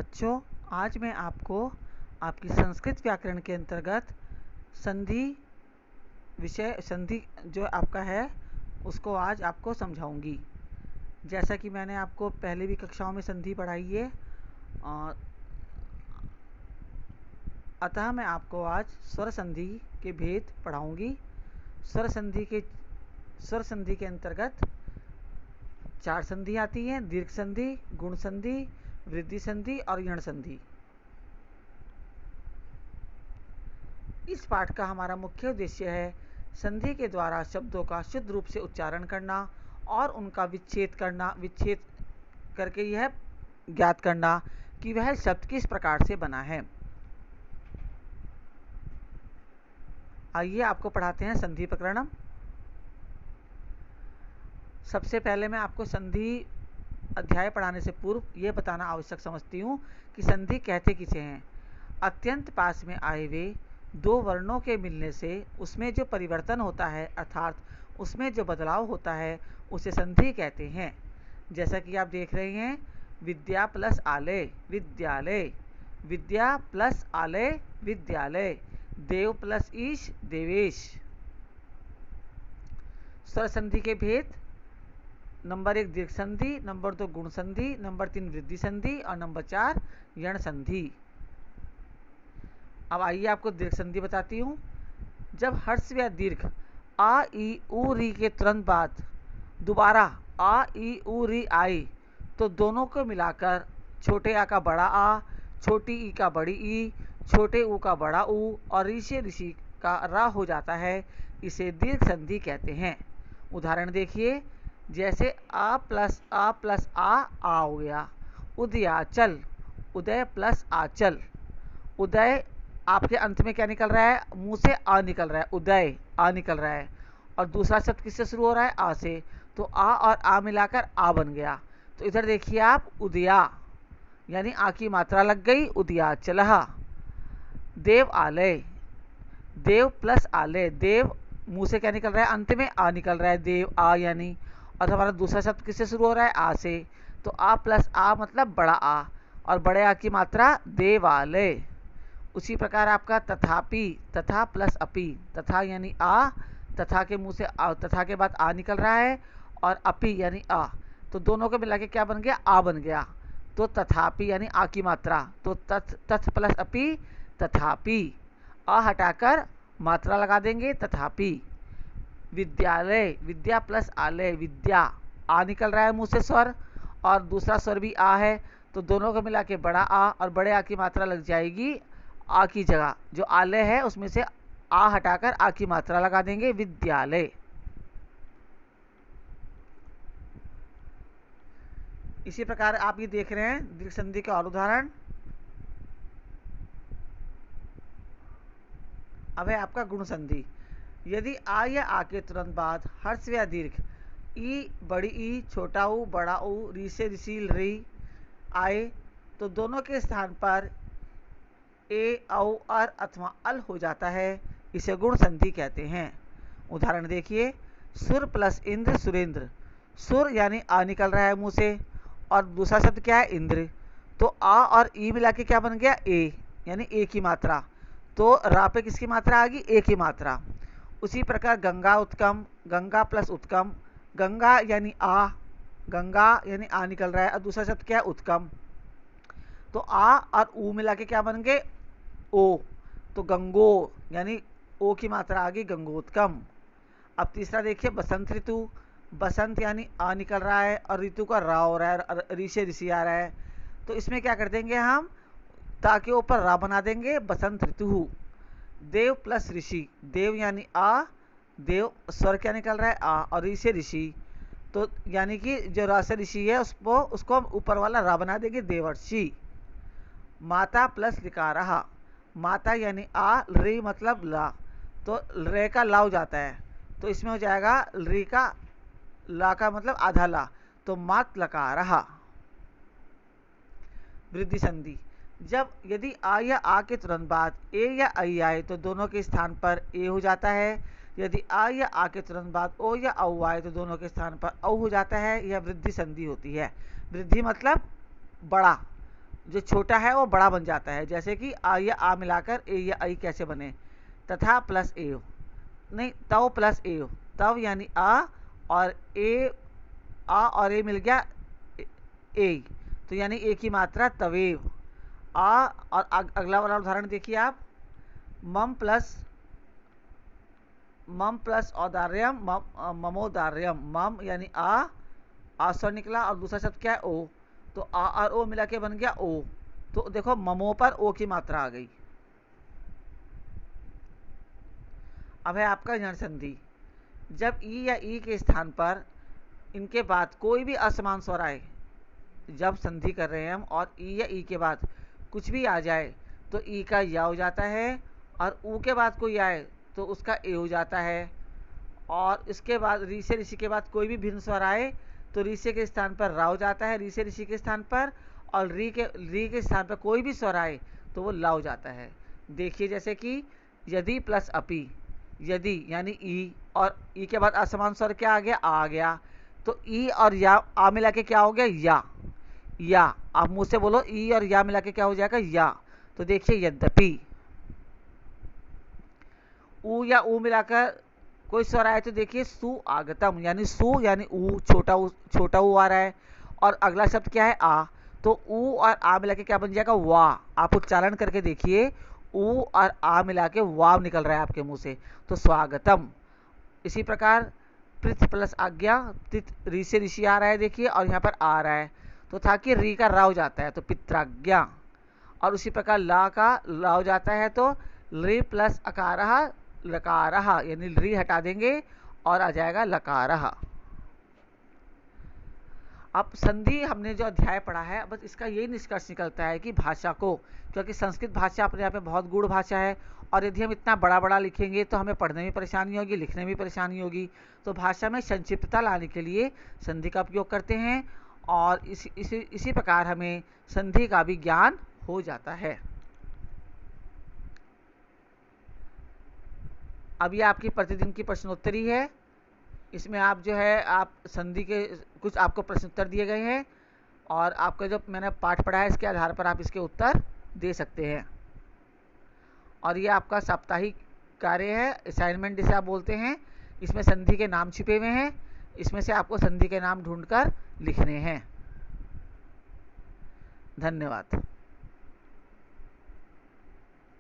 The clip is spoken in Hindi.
बच्चों, आज मैं आपको आपकी संस्कृत व्याकरण के अंतर्गत संधि संधि जो आपका है उसको आज आपको समझाऊंगी। जैसा कि मैंने आपको पहले भी कक्षाओं में संधि पढ़ाई है, और अतः मैं आपको आज स्वर संधि के भेद पढ़ाऊंगी। स्वर संधि के अंतर्गत 4 संधि आती हैं: दीर्घ संधि, गुण संधि, वृद्धि संधि और यण संधि। इस पाठ का हमारा मुख्य उद्देश्य है संधि के द्वारा शब्दों का शुद्ध रूप से उच्चारण करना और उनका विच्छेद करके यह ज्ञात करना कि वह शब्द किस प्रकार से बना है। आइए आपको पढ़ाते हैं संधि प्रकरणम। सबसे पहले मैं आपको संधि अध्याय पढ़ाने से पूर्व यह बताना आवश्यक समझती हूँ कि संधि कहते किसे हैं। अत्यंत पास में आए हुए दो वर्णों के मिलने से उसमें जो परिवर्तन होता है, अर्थात उसमें जो बदलाव होता है, उसे संधि कहते हैं। जैसा कि आप देख रहे हैं, विद्या प्लस आलय विद्यालय, विद्या प्लस आलय विद्यालय, देव प्लस ईश देवेश। स्वर संधि के भेद: नंबर 1 दीर्घ संधि, नंबर 2 गुण संधि, नंबर 3 वृद्धि संधि और नंबर 4 यण संधि। अब आइए आपको दीर्घ संधि बताती हूँ। जब हर्ष या दीर्घ आ ई उ री के तुरंत बाद दोबारा आ ई उ री आई तो दोनों को मिलाकर छोटे आ का बड़ा आ, छोटी ई का बड़ी ई, छोटे ऊ का बड़ा ऊ और ऋषि का रा हो जाता है। इसे दीर्घ संधि कहते हैं। उदाहरण देखिए, जैसे आ प्लस आ हो गया। उदयाचल, उदय प्लस आचल। उदय आपके अंत में क्या निकल रहा है? मुंह से आ निकल रहा है, उदय आ निकल रहा है। और दूसरा शब्द किससे शुरू हो रहा है? आ से। तो आ और आ मिलाकर आ बन गया। तो इधर देखिए आप, उदया यानी आ की मात्रा लग गई, उदयाचलहा। देव आलय, देव प्लस आलय, देव मुंह से क्या निकल रहा है? अंत में आ निकल रहा है, देव आ यानी। और हमारा दूसरा शब्द किससे शुरू हो रहा है? आ से। तो आ प्लस आ मतलब बड़ा आ, और बड़े आ की मात्रा देवालय। उसी प्रकार आपका तथापि, तथा प्लस अपि, तथा यानी आ, तथा के मुंह से आ, तथा के बाद आ निकल रहा है, और अपि यानी आ, तो दोनों को मिला के क्या बन गया? आ बन गया। तो तथापि यानी आ की मात्रा, तो तथ प्लस अपि तथापि। आ हटाकर मात्रा लगा देंगे, तथापि। विद्यालय, विद्या प्लस आलय विद्या, आ निकल रहा है मुंह से स्वर, और दूसरा स्वर भी आ है, तो दोनों को मिला के बड़ा आ, और बड़े आ की मात्रा लग जाएगी आ की जगह। जो आलय है उसमें से आ हटाकर आ की मात्रा लगा देंगे, विद्यालय। इसी प्रकार आप ये देख रहे हैं दीर्घ संधि के और उदाहरण। अब है आपका गुण संधि। यदि आ या आ के तुरंत बाद हर्ष या दीर्घ ई, बड़ी ई, छोटा ऊ, बड़ा ऊ, री से ऋषि री आए तो दोनों के स्थान पर ए, औ, अर अथवा अल हो जाता है। इसे गुण संधि कहते हैं। उदाहरण देखिए, सुर प्लस इंद्र सुरेंद्र। सुर यानी आ निकल रहा है मुंह से, और दूसरा शब्द क्या है? इंद्र। तो आ और ई मिला के क्या बन गया? ए यानी ए की मात्रा। तो रा पे किसकी मात्रा आ गई? ए की मात्रा। उसी प्रकार गंगा उत्कम, गंगा प्लस उत्कम। गंगा यानी आ, गंगा यानी आ निकल रहा है, और दूसरा शब्द क्या है? उत्कम। तो आ और ऊ मिला के क्या बन गए? ओ। तो गंगो यानी ओ की मात्रा आ गई, गंगोत्कम। अब तीसरा देखिए, बसंत ऋतु। बसंत यानी आ निकल रहा है, और ऋतु का रा हो रहा है, और ऋषि ऋषि आ रहा है, तो इसमें क्या कर देंगे हम? ता के ऊपर रा बना देंगे, बसंत ऋतु। देव प्लस ऋषि, देव यानी आ, देव स्वर क्या निकल रहा है? आ, और ऋषि ऋषि, तो यानी कि जो रास ऋषि है उसको हम ऊपर वाला रा बना देंगे, देवर्षि। माता प्लस लिकारहा, माता यानी आ, री मतलब ला, तो रे का ला हो जाता है, तो इसमें हो जाएगा री का ला का मतलब आधा ला, तो मात लकारहा। वृद्धि संधि। जब यदि आ या आ के तुरंत बाद ए या आई आए तो दोनों के स्थान पर ए हो जाता है। यदि आ या आ के तुरंत बाद ओ या औ आए तो दोनों के स्थान पर औ हो जाता है। यह वृद्धि संधि होती है। वृद्धि मतलब बड़ा, जो छोटा है वो बड़ा बन जाता है, जैसे कि आ या आ मिलाकर ए या आई कैसे बने, तथा प्लस ए नहीं तव प्लस ए, तव यानी आ और ए, आ और ए मिल गया ए, तो यानी ए की मात्रा तवेव। आ और अगला वाला उदाहरण देखिए आप, मम प्लस औदार्यम ममोदार्यम, मम यानी आ स्वर निकला और दूसरा शब्द क्या है ओ, तो आ और ओ मिला के बन गया ओ, तो देखो ममो पर ओ की मात्रा आ गई। अब है आपका जन संधि। जब ई या ई के स्थान पर इनके बाद कोई भी असमान स्वर आए, जब संधि कर रहे हैं हम और ई या ई के बाद कुछ भी आ जाए तो ई का या हो जाता है, और ऊ के बाद कोई आए तो उसका ए हो जाता है, और इसके बाद री से ऋषि के बाद कोई भी भिन्न स्वर आए तो री से के स्थान पर रा हो जाता है, री से ऋषि के स्थान पर, और री के स्थान पर कोई भी स्वर आए तो वो ला हो जाता है। देखिए जैसे कि यदि प्लस अपी, यदि यानी ई और ई के बाद असमान स्वर क्या आ गया, आ गया, तो ई और या आ मिला के क्या हो गया या। आप मुंह से बोलो ई और या मिला के क्या हो जाएगा, या। तो देखिए यद्यपि ऊ या ऊ मिलाकर कोई स्वर आए तो देखिए सु आगतम, यानी सु यानी ऊ, छोटा ऊ आ रहा है, और अगला शब्द क्या है आ, तो ऊ और आ मिला के क्या बन जाएगा, वाह। आप उच्चारण करके देखिए, ऊ और आ मिला के वाव निकल रहा है आपके मुंह से, तो स्वागतम। इसी प्रकार पृथ प्लस आज्ञा, री से ऋषि आ रहा है देखिए, और यहाँ पर आ रहा है तो था कि री का रा हो जाता है तो पित्राज्ञा, और उसी प्रकार ला का ला हो जाता है तो री प्लस अकारह लकारह, यानी री हटा देंगे और आ जाएगा लकारह। अब संधि हमने जो अध्याय पढ़ा है, बस इसका यही निष्कर्ष निकलता है कि भाषा को, क्योंकि संस्कृत भाषा अपने आप में बहुत गूढ़ भाषा है, और यदि हम इतना बड़ा बड़ा लिखेंगे तो हमें पढ़ने में परेशानी होगी, लिखने में परेशानी होगी, तो भाषा में संक्षिप्तता लाने के लिए संधि का उपयोग करते हैं, और इसी प्रकार हमें संधि का भी ज्ञान हो जाता है। अब ये आपकी प्रतिदिन की प्रश्नोत्तरी है, इसमें आप जो है आप संधि के कुछ आपको प्रश्न उत्तर दिए गए हैं, और आपका जो मैंने पाठ पढ़ा है इसके आधार पर आप इसके उत्तर दे सकते हैं। और ये आपका साप्ताहिक कार्य है, असाइनमेंट जिसे आप बोलते हैं, इसमें संधि के नाम छिपे हुए हैं, इसमें से आपको संधि के नाम ढूंढकर लिखने हैं। धन्यवाद।